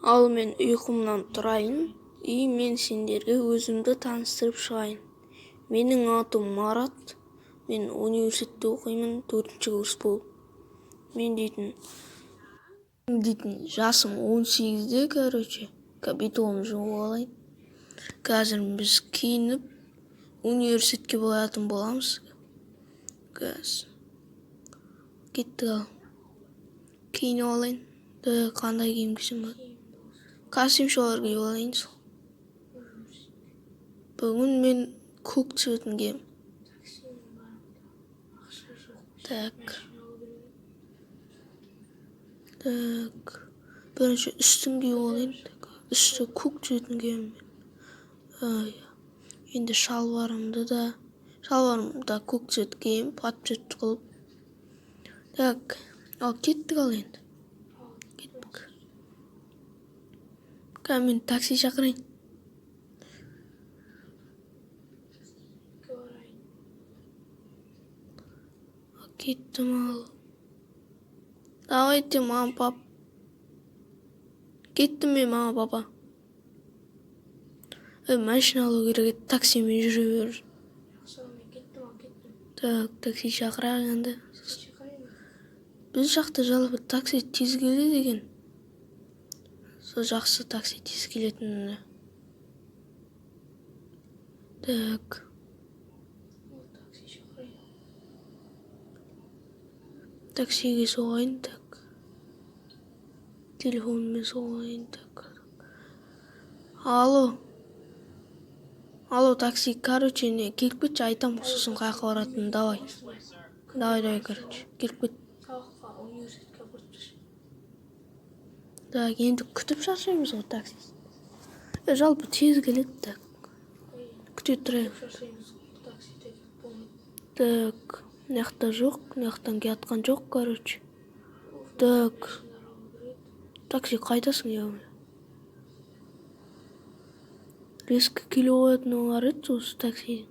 Ал мен ұйқымнан тұрайын, мен сендерге өзімді таныстырып шығайын. Менің атым Марат, мен университетте оқимын, 4-ші курс болып. Мен дейтін жасым 18-де, капиталым жауып алайын. Қазір біз киініп, университетке баратын боламыз. Қазір кеттік ал. Киініп алайын. Қандай киім кисем болады? Костюм шалбар киіп алайын сол. Бүгін мен көк цветін кием. Так. Бірінші үстін киіп алайын. Үсті көк цветін киемін мен. Енді шалбарымды да көк цвет кием, подцвет қылып. Так, ал кеттік ал енді. Кеттік. Мен такси шақырайын. Кеттім ал. Давайте, мама, пап. Кеттім мен, мама, папа. Машина алу керек еді, таксимен жүре бер. Так, такси шақырайық енді. Біз жақта жалпы такси тез келеді екен. Сол жақсы такси тез келетін. Так. Таксиге соғайын, так. Телефонмен соғайын, так. Алло, такси, не, келіп кетші, айтам, сосын қайқа баратын, давай, келіп кет. Так, енді күтіп шаршаймыз ғой такси. Жалпы тез келеді, так. Күте тұрайық. Так, мынаяқта жоқ, мынаяқтан келатқан жоқ, Так. Такси қайдасың, яғни? Резко келе қоятын олар еді осы такси.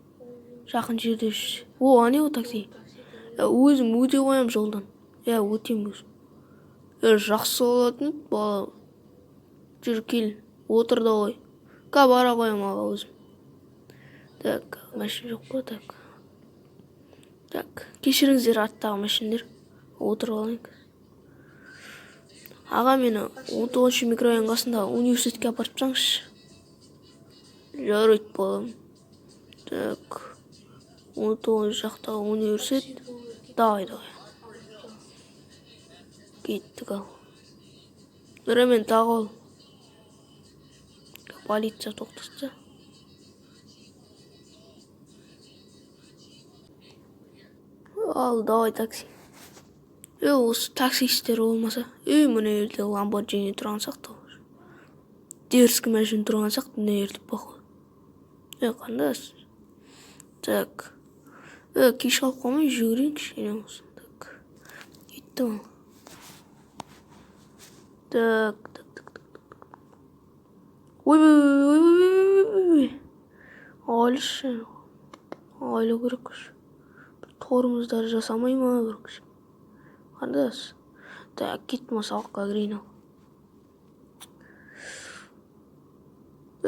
Жақын жерде жүрсе. Ане такси. Өзім өте қоям жолдан. Өтем өзім. Жақсы болатын еді, бала. Жүр кел, отыр да қой. Бара қоям аға өзім. Так, машина жоқ па, так. Так, кешіріңіздер арттағы машинер. Отырып алайын. Аға, мені 19-ші микрорайон қасында университетке апарып тұрсаңызшы. Жарайды, балам. Так, 19 жақтағы университет. Давай. Кеттік ал. Мен тағы ол. Полиция тоқтатты. Ал, давай такси. Осы таксистер болмаса, мына жерде Lamborghini тұрған сақты. Дерзкий машина тұрған сақты, мына жерде походу. Қандас. Так. Кеш қалып қалмай жүгірейін кішкене болсын. Так. Кеттім ал. Так. Ой. Айлы керек. Тормоздар жасамай ма керек. Қандас. Так, кеттім ал, сабаққа кірейін ал.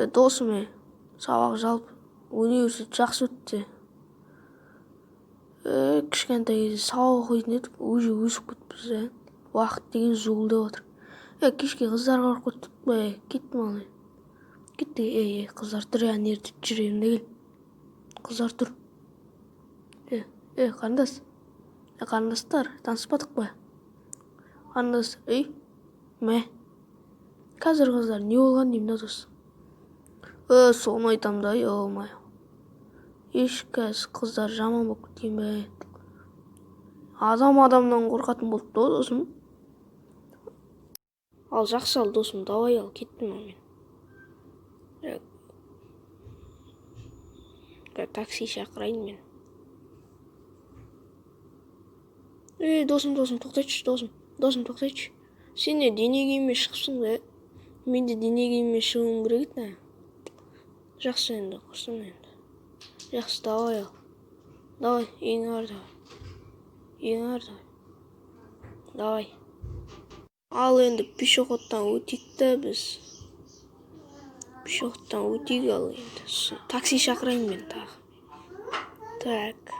Досым, сабақ жалпы университет жақсы өтті. Кішкентай кезде сабақ оқитын едік, өсіп кетіппіз. Уақыт деген зуылдап отыр. Кешке қыздарға барып кеттік. Кеттім ал. Кеттік, қыздар тұр, нерді жүремін де кел. Қыздар тұр. Қандас. Қандастар, таныспадық ба? Қандас, Қазір қыздар не болған деймін да дос? Соны айтам да, олмай. Қазір қыздар жаман болып кеткен бе? Адамнан қорқатын болды да досым. Ал жақсы ал досым, давай ал, кеттім ал мен. Такси шақырайын мен. Досым, тоқтайшы, досым, тоқтайшы. Сен не дене киіммен шығыпсың да? Мен де дене киіммен шығуым керек еді. Жақсы енді, құрсын енді. Жақсы, давай ал. Давай, ең ар давай. Давай. Ал енді пешеходтан өтейік та біз. Пешеходтан өтейік ал енді. Такси шақырайын мен тағы. Так.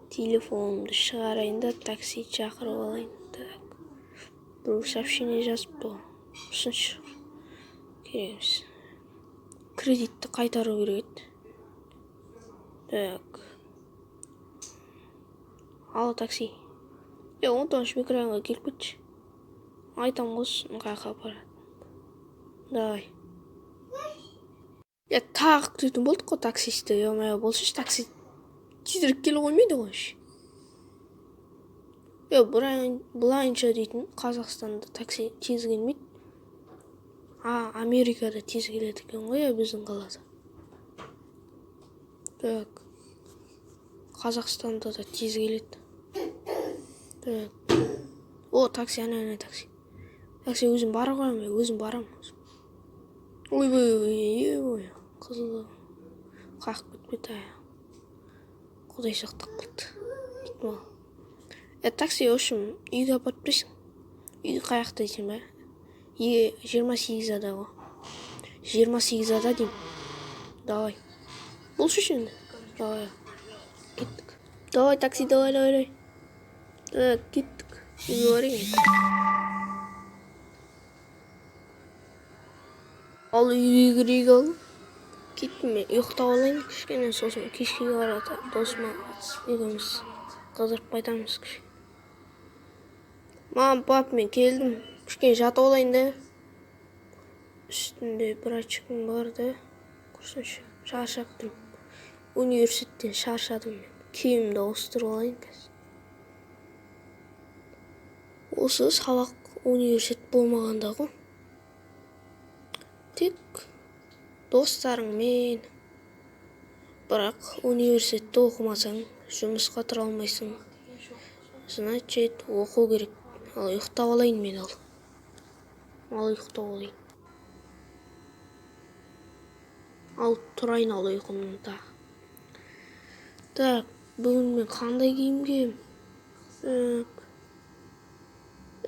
Телефонымды шығарайын да такси шақырып алайын. Так. Бір сообщение жазыпты ғой. Ұсыншы. Керек емес. Кредитті қайтару керек еді. Так. Ал такси. 19 микрорайонға келіп кетші. Айтам осыны қайқа апарады. Давай. Тағы күтетін болдық қой таксисті. Болсыншы такси тезірек келе қоймайды ғой. Былайынша дейтін Қазақстанда такси тез келмейді. Америкада тез келеді екен ғой, біздің қалада. Так. Қазақстанда да тез келеді. Так. Такси, ана такси. Такси өзім бара қоямын, өзім барам. Ой, қызыл. Қақып кетпеді. Құдай сақтық қылды. Такси, в общем, үйге апарып бересің. Үй қаяқта дейсің бе? 28 ада ғой. 28 ада деймін. Давай. Болшы енді. Давай. Кеттік. Давай, такси, давай. Так, кеттік. Үйге барайын. Ал үйге кірейік ал. Кеттім мен. Ұйықтап алайын кішкене, сосын кешке барады. Досыма екеуміз қыдырып қайтамыз кішкене. Мам, пап, мен келдім. Кішкене жатып алайын да. Үстінде бір очкім бар да. Көрсінші, шаршаптым. Университеттен шаршадым мен. Киімімді ауыстырып алайын қазір. Осы сабақ университет болмағанда ғой. Тек достарыңмен. Бірақ университетті оқымасаң, жұмысқа тұра алмайсың. Значит, оқу керек. Ал ұйықтап алайын мен ал. Ұйықтап алайын. Ал тұрайын ал ұйқымда. Так, бүгін мен қандай киім кием?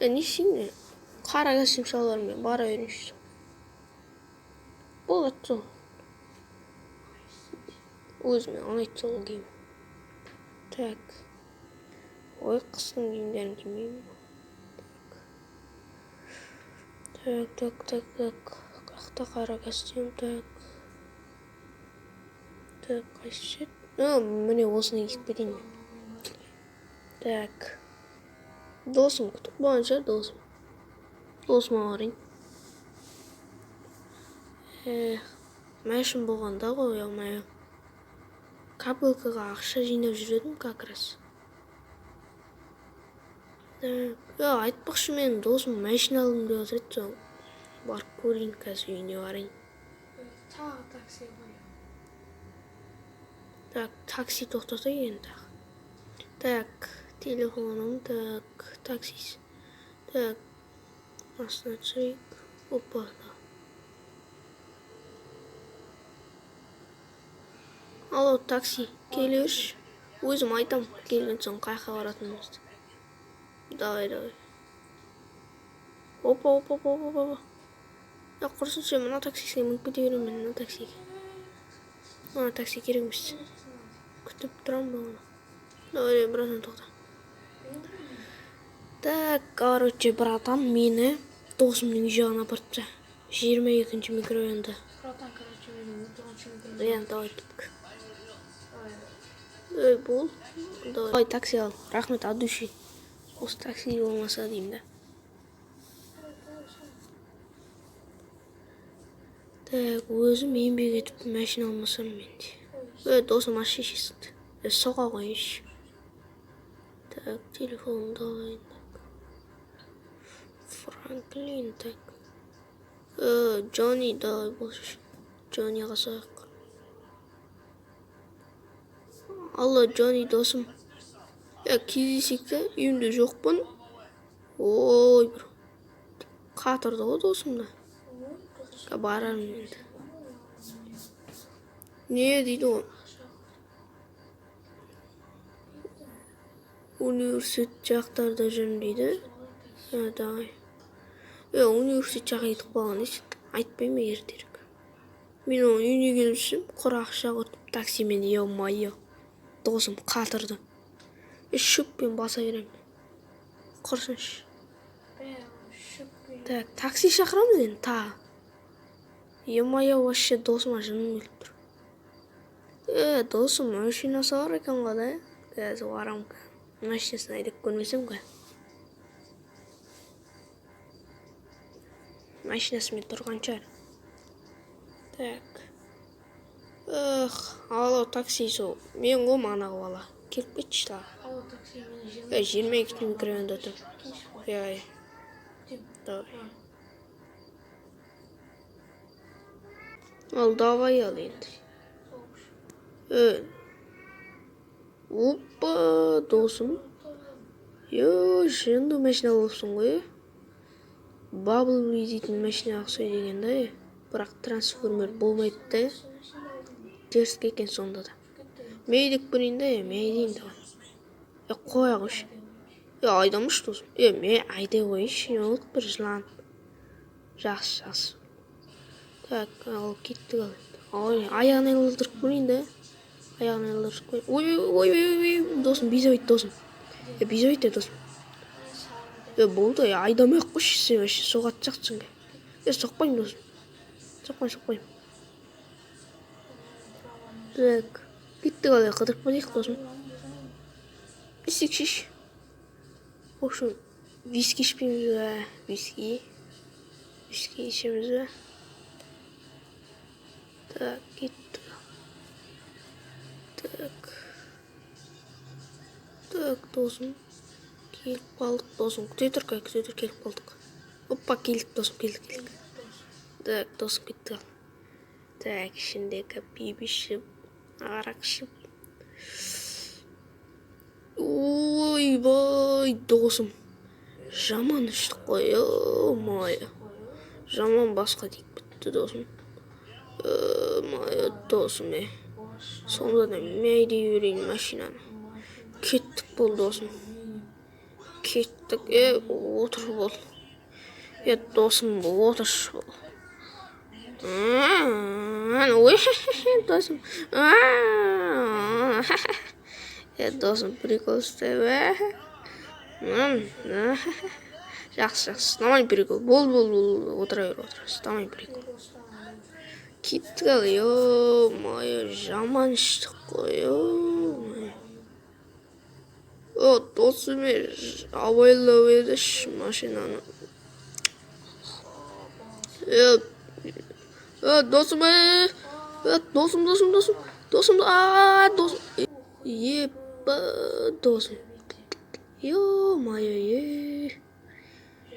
Несіне? Қара костюм шалбармен бара берейінші. Болады сол. Өзіме ұнайды сол киім. Так. Қыстың киімдерін кимеймін. Так. Қақта қара костюм, так. Так, қайсы жет? Міне осыны киіп кетейін мен. Так. Досым күтіп болғанша досым. Досыма барайын. Мәшін болғанда ғой, алмай. Капылкаға ақша жинап жүредім как раз. Айтпақшы мен досым мәшін алдым деп отырды, сол. Барып көрейін, қазір үйіне барайын. Тағы такси қойып. Так, такси тоқтата екен тағы. Так, телефоным, так, таксис. Так, астына түсірейік. Опа, да. Алло, такси, келерші. Өзім айтам, келген соң қайқа баратынымызды. Давай. Опа. Құрсыншы, мына таксиге мініп кете беремін мен, мына таксиге. Мына такси керек емес. Күтіп тұрам ба оны. Давай, братан, тоқта. Так, короче, братан, мені досымның үй жағына апарыпты. 22-ші микрорайонда. Братан, короче, мені 19-ші микрорайонда. Давай, кеттік. Бол. Давай, такси ал. Рахмет, от души. Осы такси болмаса деймін да. Так, өзім еңбек етіп мәшін алмасам менде. Досым аш шешесіңді. Соға қойыншы. Так, телефонымды алайын. Франклин, так. Джонни, давай болшы. Джонниға соғақ. Алло, Джонни, досым. Кездесек те, үйімде жоқпын. Ой, бір. Қатырды ғой досымда. Барарым енді. Не дейді ғой? Университет жақтарда жүрім дейді. Давай. университет жаққа кетіп қалған еш айтпаймын ертерек. Мен оның үйіне келіп жүрсем, құр ақша құртып таксимен, е-мое, досым қатырды. Шөппен баса беремін. Құрсыншы. Так, такси шақырамыз енді тағы. Е-мое, вообще досыма жыным келіп тұр. Досым машинасы бар екен ғой да. Қазір барам. Машинасын айдап көрмесем ғой. Машинасымен тұрған шығар. Так. Алло, такси сол. Мен ғой манағы бала. Келіп кетші тағы. Алло, такси мені 22 микрорайонда тұр. Давай. Ал, давай ал енді. Опа, досым. Жынды машина болыпсың ғой. Бабл дейтін машина ақсой деген да. Бірақ трансформер болмайды да. Терске екен сонда да. Мейдек көрейін да, мейдейін да. Қоя қойшы. Айдамыш досым. Мен айдай қойшы. Не олық бір жыланып. Жақсы. Так, ал кеттік ал. Аяғын айлдырып көрейін да. Ой, досым, безовейт досым. Безовейт досым. Болды, айдамай ақ қойшы сен вообще соғатын сияқтысың. Соқпаймын досым. Соқпаймын. Так, кеттік ал, қыдырып кетейік досым. Шеш. В общем, виски ішпейміз ба? Виски ішеміз ба? Так, кеттік. Так, досым. Келіп қалдық, досым. Күте тұр, келіп қалдық. Опа, келдік, досым, келдік. Так, досым, кеттік ал. Так, ішіндегі пип ішіп, арақ ішіп. Ойбай, досым. Жаман іштік қой, о-мое. Жаман басқа дейік бітті, досым. Мое досым, сонда да мәйдей өрейін машинаны. Кеттік бол, досым. Кеттік, отыр бол. Досым, отыршы бол. Ой, досым. Досым, прикол ұстай, Жақсы, стамай прикол. Бол, отыра бер, стамай прикол. Кеттік ал, е-мое, жаман іштік қой, е-мое. Досым, абайлау едіш машинаны. Досым, досым. Е-мое,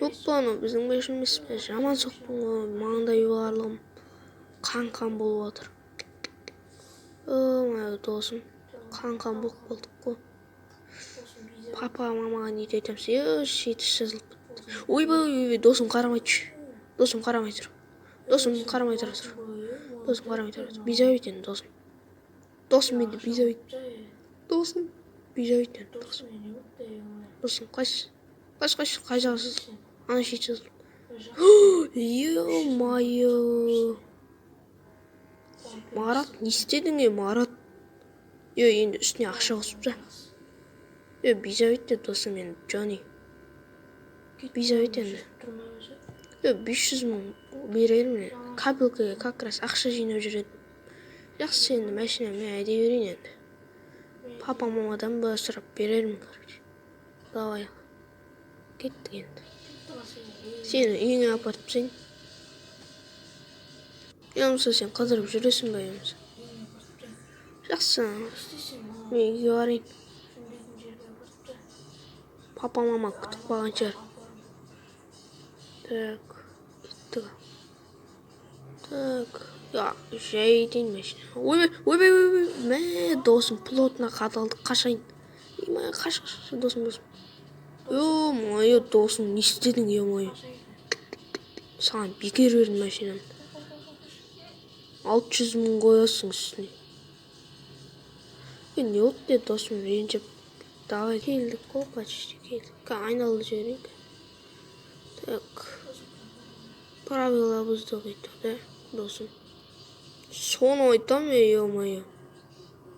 Оппаны, біздің бешін емес пе, жаман соқтың ғой, маңдай барлығым. Қан болып отыр. Мое досым, қан болып болдық қой. Папа, мамаға не айтамыз, шеті жазылып бітті. Ойбай, досым қарамай тұр. Безовейт енді, досым. Досым менде безовейт. Досым, қайсы, қай жағысыз? Ана шеті жазылып. Е-мое. Марат, не істедің, Марат? Енді үстіне ақша қосып жа. Безовейт де, досым, енді, Джони. Безовейт енді. 500 мың берермін. Кабелкаға как раз ақша жинап жүреді. Жақсы, енді машинамен айдай берейін енді. Папа мамадан ба сұрап берермін, короче. Давай. Кеттік енді. Сені үйіңе апарып сен. Емса сен қыдырып жүресің ба емса? Жақсы. Мен үйге барайын. Папа мама күтіп қалған шығар. Так, кеттік. Так, жай дейін машина. Ойбай, досым, плотына қаталдық, қашайын. Қаш, досым. Е-мое, досым, не істедің, е-мое. Саған бекер бердім машинаны. 600 мың қоясың үстіне. Не отты, досым, ренжіп. Давай, келдік қой, почти келдік. Айналды жіберейік. Так, правилабызды кыйтады, досум. Соны айтам, ё-моё.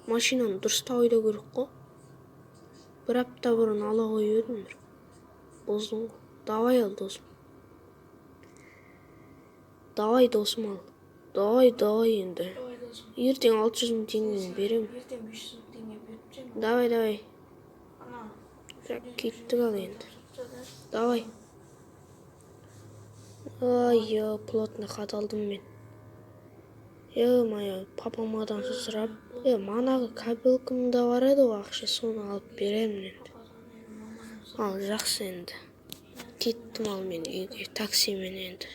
Машинаны дұрыстап айдау керек қой. Бір апта бұрын ала қойып едім, бір боздың ғой. Давай ал, досым. Давай, досым, ал. Давай енді. Ертең 600 мың теңгені берем. Ертең 500 мың теңге беріп жүрмін. Давай. Ана, Бірақ кеттік ал енді. тапсырды. Давай. Ай, плотно қаталдым мен. Ё-моё, папамадан сұрап, манағы кабелкамда бар еді ғой ақша, соны алып беремін енді. Ал, жақсы енді. Кеттім ал мен үйге таксимен енді.